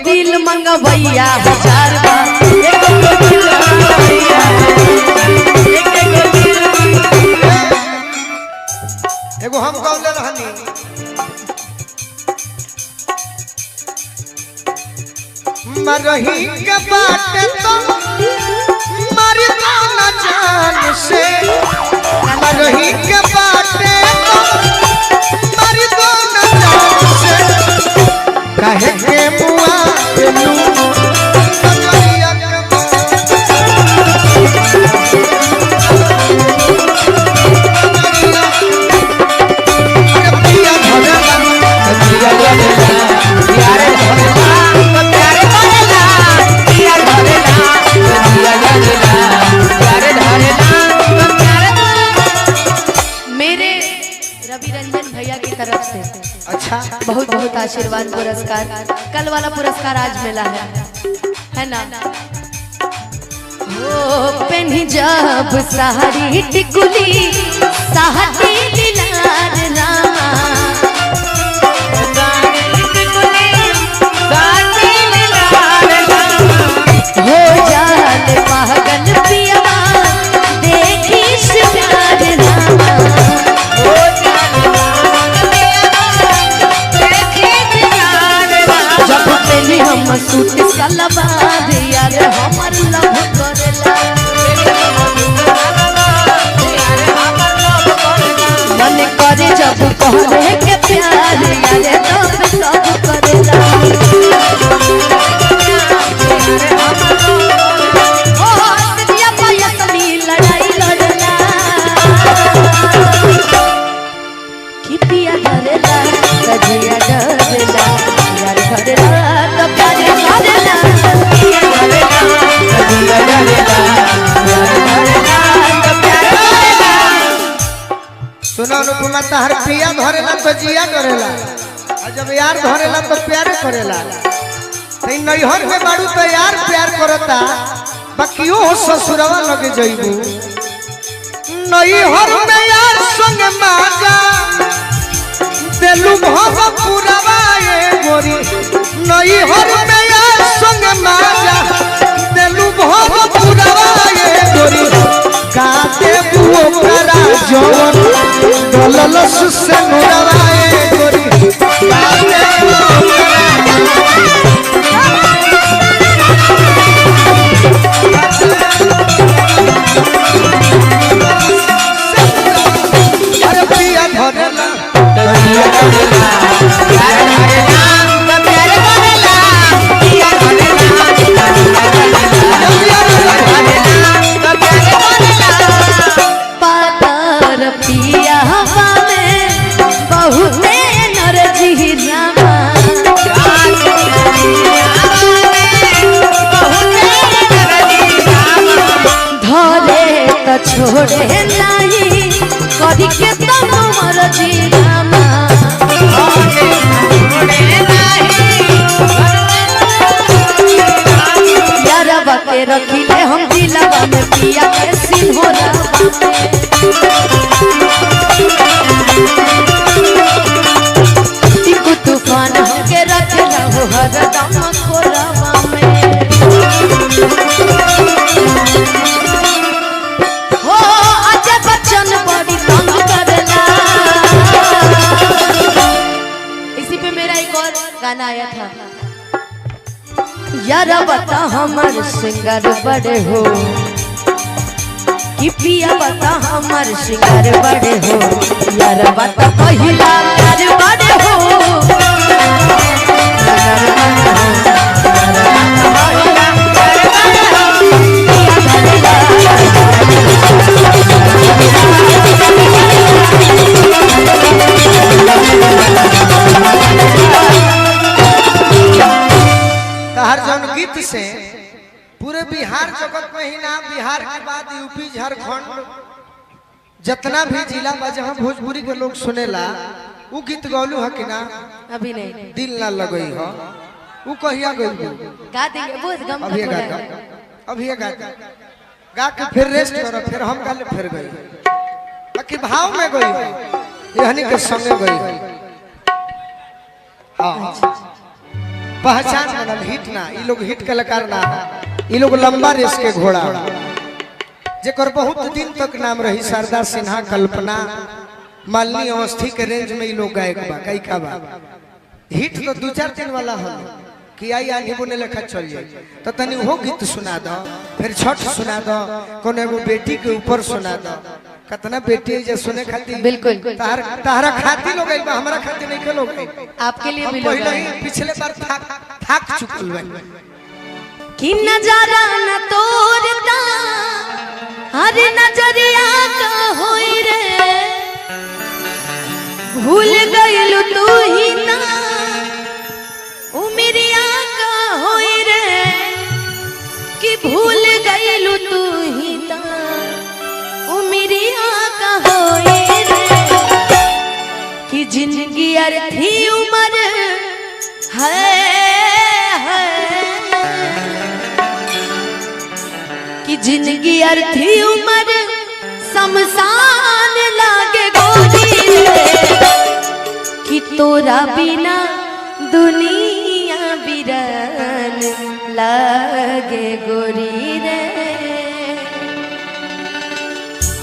दिल मंगवैया हजार बार एके गो दिल मंगवैया एके गो दिल। एगो हम कहले रहनी मरही के बाटे तो मरी तो न जान से मरही के बाटे तो मरी तो न जान से कहे के मुआ देलू कजरिया के पिया धरेला कजरिया धरेला यारे धरेला प्यारे धरेला पिया धरेला कजरिया धरेला यारे धरेला प्यारे। मेरे रवि रंजन भैया की तरफ से अच्छा बहुत बहुत आशीर्वाद पुरस्कार। कल वाला पुरस्कार आज मिला है ना। ओ पेन्ही जब साड़ी टिकुली साहती दिलार रामा हो जाल पागल पिया देखी प्यार रामा जब पेली हम सूट सलवार यार हमर लव करेला मन करे जब कहले के प्यार यार तब सब करेला। ओ सदिया पाया सनी लड़ाई लड़ला कि पिया धरेला सदिया डरेला यार धरेला तो प्यार धरेला पिया धरेला सदिया डरेला यार धरेला तो प्यार धरेला। सुनो अनुपमा तहर पिया धरेला तो जिया करेला और जब यार धरेला तो प्यार करेला। तई नैहर में बाड़ू तो यार प्यार करता बाकियो ससुरवा लगे जइबू नैहर में यार संग माजा देलू भव पुरवा ए गोरी नैहर में यार संग माजा देलू भव पुरवा ए गोरी गाते बुओ करा जवन दललस से नुरवा ए गोरी गाते बुओ करा अरे पिया धरेला पिया धरेला प्यार धरेला प्यार धरेला पिया धरेला पातर पिया में बहुते नरजी रामा धरे तो छोड़े नहीं करी के तुम मरजी रामा यारबा के रखिले हम दिलवा में पिया के सिंहोरा टिकू तूफान के रखला हो हरदम कोरावा में हो अजय बच्चन बड़ी तंग करला। इसी पे मेरा एक और गाना आया था यार बता हमर सिंगर बड़े हो कि पिया बता हमर सिंगर बड़े हो यार बता पहिला प्यार बड़े हो तहर जौन गीत से पूरे बिहार जगत में ही ना बिहार के बाद यूपी झारखंड जितना भी जिला बा जहाँ भोजपुरी के लोग सुनेला वो गीत गौलू है कि ना अभी नहीं दिल ना लगई हो वो कहिया गई गा देंगे वो गम अभी गा अभी गा गा के फिर रेस्ट करो फिर हम गाले फिर गई बाकी भाव में गई यहनी के संगे गई। हाँ पहचान बनल, हिट ना। ये लोग हिट कलाकार ना, ये लोग लंबा रेस के घोड़ा जेकर बहुत दिन तक नाम रही। शारदा सिन्हा, कल्पना, मालिनी अवस्थी के रेंज में ये लोग गायक बा, कई का बा। हिट तो 2-4 दिन वाला हो कि आई आनी बोने लेखा चल जाए। तो तनी वो गीत सुना दो, फिर छठ सुना दो, कोने वो बेटी के ऊपर सुना दो। कितना बेटी है जो सुने खाती, बिल्कुल तारा खाती लोग आई बा, हमरा खाती नहीं के लोग आई। आपके लिए भी लोग पहले ही पिछले बार थाक चुकल बा कि नजारा न तोरता हर नजरिया का होई रे, भूल गइलू तू ही ना उमरिया का होई रे, कि भूल गइलू तू ही ना उमरिया का होई रे, कि जिंदगी अर्थी उम्र है कि जिंदगी अर्थी उम्र शमशान लागे गोरी रे, कि तोरा बिना दुनिया बिरान लागे गोरी रे।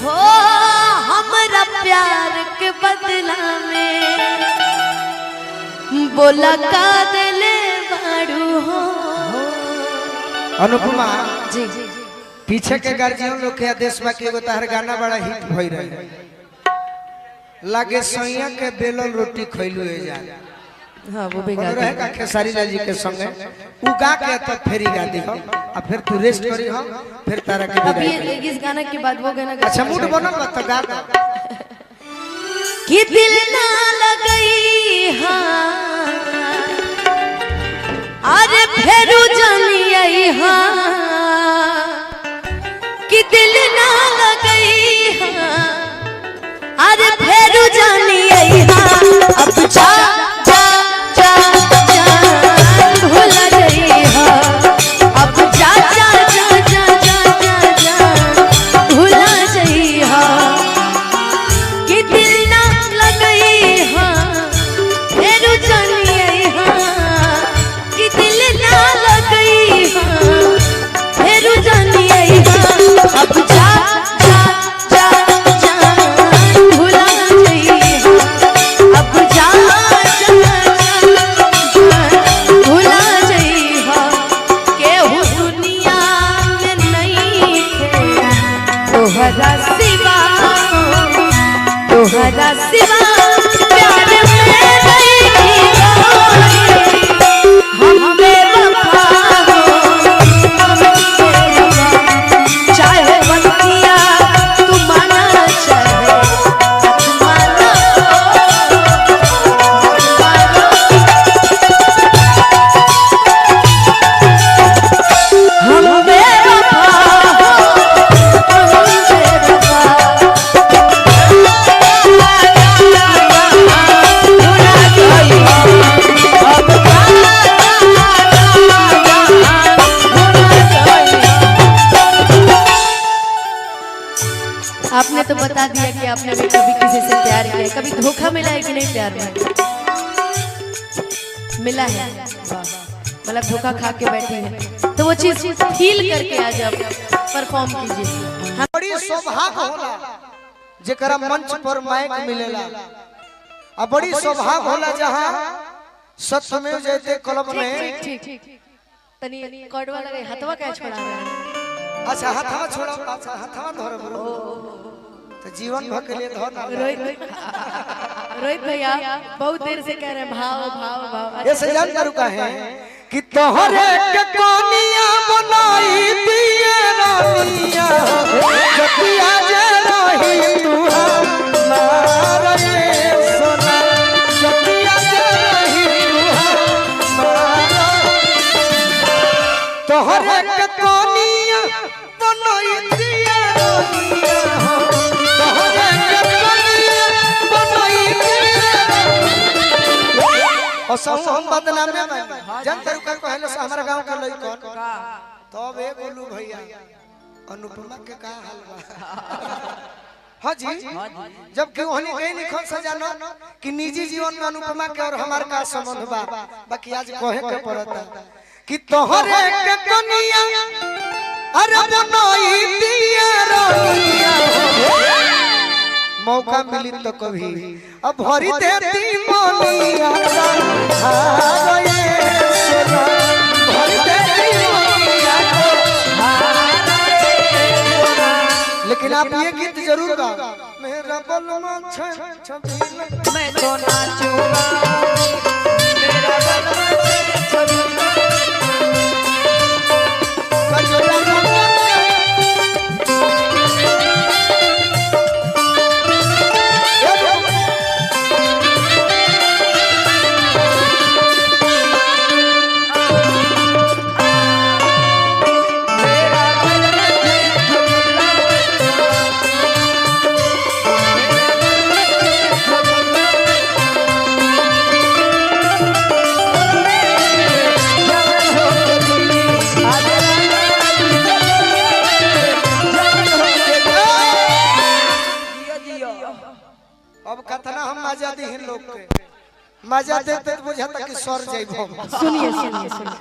हो हमरा प्यार के बदला में बोला का दिले बाड़ू हो। अनुपमा जी पीछे के गार्जियन लोग के आदेश बा कि एगो तहर गाना बड़ा हिट भई रही, लागे सैया के बेलन रोटी खइलू ए जा। हाँ वो भी गा रहे का खेसारी लाल जी के संगे उ गा के तो फेरी गा दी हो, आ फिर तू रेस्ट करी हो, फिर तारा के अभी विदाई इस गाना के बाद वो गाना अच्छा मूड बनल बा तो गा दो। कि दिल ना लगई हाँ अरे फेरू जानी आई हाँ, कि दिल ना लगई हाँ अरे फेरू जानी आई हाँ, अब जा जा जा जा भूल गई हाँ, अब जा जा जा जा जा जा जा भूल गई हाँ, कि दिल ना लगई हाँ फेरू जानी आई हाँ, कि दिल ना लगई हाँ फेरू जानी आई हाँ, अब जा जा जा जा भूल गई हाँ, अब जा जा जा भूल गई हाँ, केहू दुनिया में नहीं थे तोहरा सिवा, तोहरा सिवा प्यार में नहीं कोई, हम बेवफा हो चाहे बंदिया तू माना चाहे माना हम बेवफा हो, हम बेवफा आपने तो बता दिया कि आपने भी कभी किसी से प्यार किया, कभी धोखा मिला है कि नहीं प्यार में? मिला है, मतलब धोखा खा के बैठी है तो वो चीज फील करके आज आप परफॉर्म कीजिए। बड़ी सौभाग्य होला जेकरा मंच पर माइक मिलेला, आ बड़ी सौभाग्य होला जहां सत्यमेव जयते क्लब में। ठीक तनी कॉर्डवा लगे हाथवा का छोड़ा रहा है। अच्छा हाथवा छोड़ा, अच्छा हाथवा धर बरो तो जीवन भर के लिए धर ना। रोहित भैया बहुत देर से कह रहे हैं भाव भाव भाव। ये सजान करू का है कि तोहरे के कोनिया बनाई दिए रानिया, जतिया जे रही तू हमारा ये सोना, जतिया जे रही तू हमारा, तोहरे के कोनिया बनाई दिए रानिया, तोहरे के कोनिया बनाई दिए और सब हम बदनाम में जन तरुका कहलो से हमारा गांव के लइकन तब ए बोलू भैया अनुपमा के का हाल बा। हाँ जी जबकि वहनी कहीं लिखल सजानो कि निजी जीवन में अनुपमा के और हमार का संबंध बा बाकी आज कहे के पड़ता कि तोहरे के कनिया अरे बनई दिया रनिया मौका मिली तो कभी अब भरी देती मोनिया हारे सोना भरी देती मोनिया लेकिन आप ये गीत जरूर गाओ मेरा बलमा छबीला मैं तो नाचूंगा मेरा बलमा छबीला मजा देते बुझाता कि सर जाइबो सुनिए सुनिए सुनिए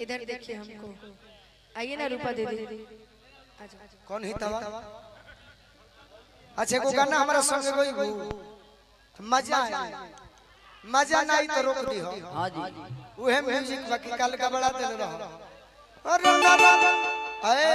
इधर देखिए हमको आइए ना रूपा दे दे कौन ही तवा अच्छा को गाना हमारा संग कोई मजा मजा नहीं तो रोक दी हो हां जी ओहे म्यूजिक बाकी कल का बड़ा दे रहो अरे अरे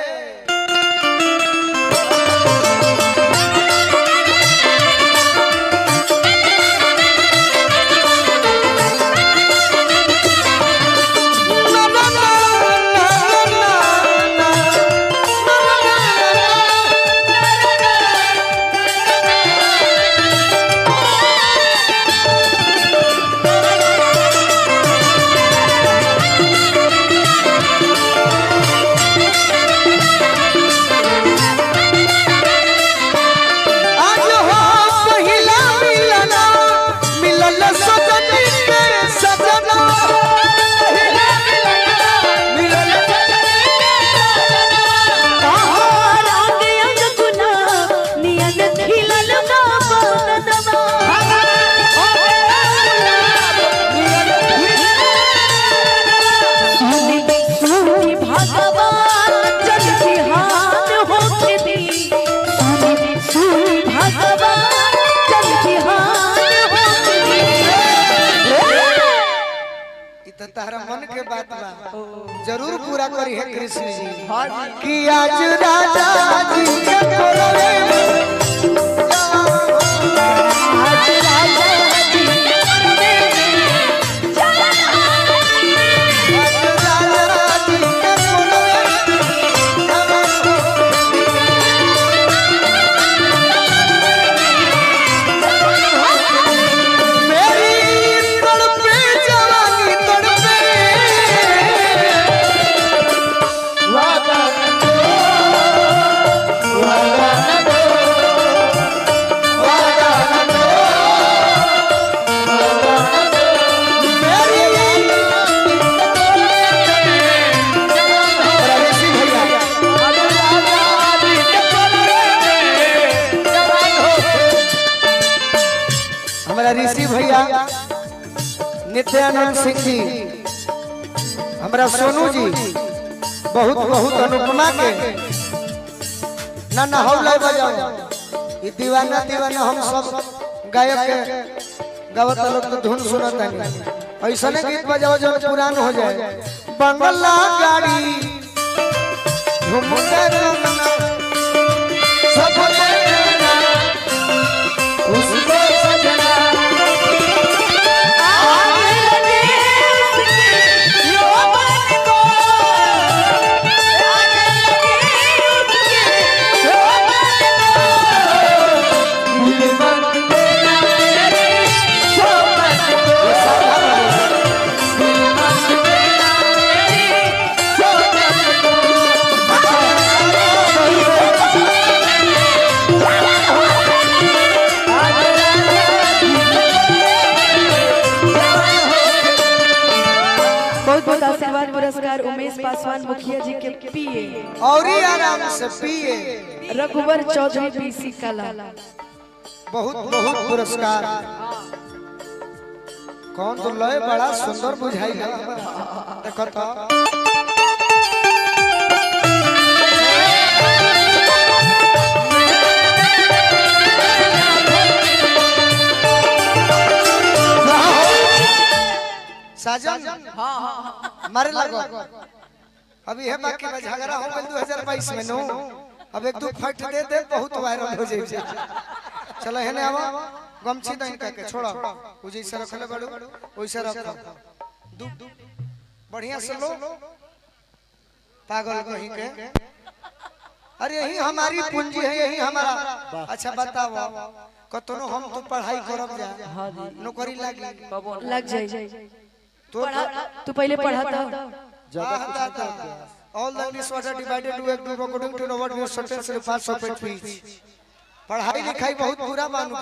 तारा मन के बात बा जरूर पूरा करी है कृष्ण जी कि आज राजा जी के बोलवे आज राजा जी के बोलवे आज राजा जी के बोलवे मेरी तड़पे जवानी तड़पे हमारा ऋषि भैया नित्यानंद सिंह जी हमारा सोनू जी बहुत बहुत अनुपमा के ना हौला बजाओ ये दीवाना दीवाना हम सब गायक के गावत लोग तो धुन सुनत है ऐसा ने गीत बजाओ जो पुरान हो जाए बंगला गाड़ी झुमके रंगना सब लेना उसको सजना बहुत आशीर्वाद पुरस्कार उमेश पासवान मुखिया जी के पीए और ही आराम से पिए रघुवर चौधरी पीसी कला बहुत बहुत पुरस्कार। कौन तो लय बड़ा सुंदर बुझाई है देखो तो साजन मारे लगो अभी है बाकी में झगड़ा हो गइल 2022 में नो अब एक दो फट दे दे बहुत वायरल हो जाई चलो हेने आवा गमछी दइन के छोड़ो उ जैसे रखले बड़ू वैसे रखो बढ़िया से लो पागल कहीं के अरे यही हमारी पूंजी है यही हमारा। अच्छा बताओ कतनो हम तो पढ़ाई करब जा नौकरी लग जाए तो तू पहले पढ़ा था all the English water divided to a group according to what your sentence refers of it fees। पढ़ाई लिखाई बहुत पूरा मानू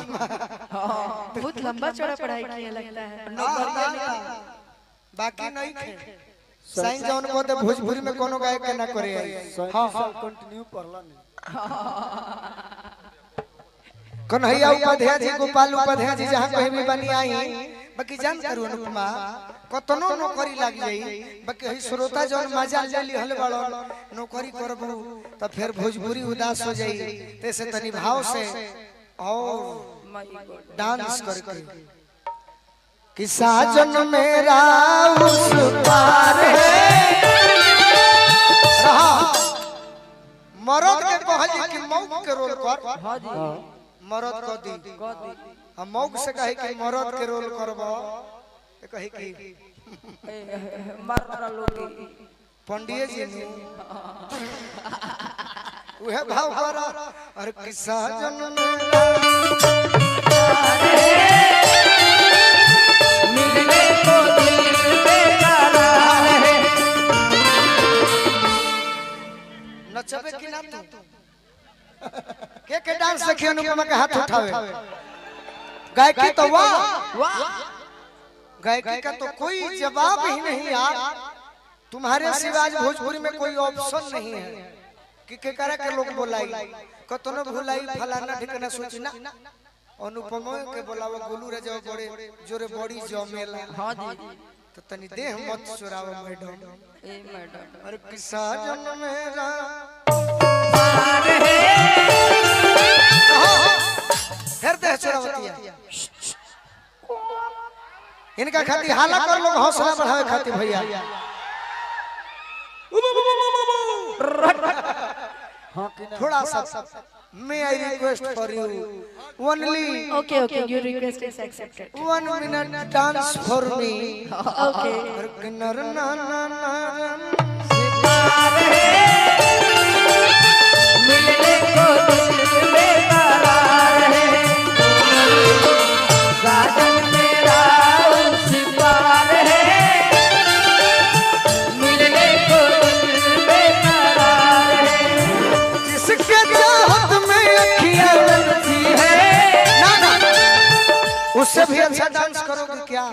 बहुत लंबा चौड़ा पढ़ाई किया लगता है बाकी नहीं थे साइन जौन को दे भोजपुरी में कोनो गायक के ना करे हां हां कंटिन्यू पढ़ला नहीं कन्हैया उपाध्याय जी गोपाल उपाध्याय जी जहां कहीं भी बनी आई बाकी जान करू अनुपमा कतनो नौकरी लाग जाई बाकी हई श्रोता जौन मजा ले ली हले बड़ो नौकरी करबू त फिर भोजपुरी उदास हो जाई तैसे तनी भाव से और डांस करके कि साजन मेरा उस पार है रहा मरद के कहली कि मौक के रोल कर हां जी मरद को दी हम मौक से कहे कि मरद के रोल करबो कहे कि मरना लोगी पंडित जी ने वह भाव करा और किस्सा जन्म मिलने को दिल बेकरार है नचबे कि ना तू के डांस देखिए अनुपमा के हाथ उठावे गायकी तो वाह गायकी का तो कोई जवाब ही नहीं यार तुम्हारे सिवाय भोजपुरी में कोई ऑप्शन नहीं है कि के करे के लोग बोलाई कतनो भुलाई फलाना ठिकाना सोची ना अनुपमा के बोलावा गोलू रे जो बड़े जोरे बड़ी जमेला हां जी तो तनी देह मत चुरावा मैडम ए मैडम अरे किस्सा जन्म मेरा पार है फिर देह चुरावतिया इनका खातिर हाला कर लोग हौसला बढ़ावे खातिर भैया थोड़ा सा may I request for you only okay your request is accepted 1 minute dance for me okay नर ना ना ना मिलने को दिल बेकरार है साजन मेरा उस पार है मिलने को दिल बेकरार है जिसके चाहत में अखियां बनती है ना ना उससे भी अच्छा डांस करोगे क्या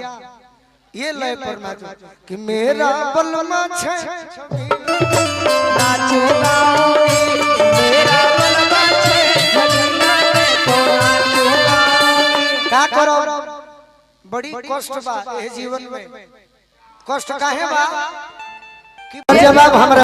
ये लय पर नाचो कि मेरा बलमा छे नाचो गाओगी मेरा बलमा छे जगन्ना में तो नाचो गाओगी का करो बड़ी कष्ट बा ए जीवन में कष्ट काहे बा कि जवाब हमरा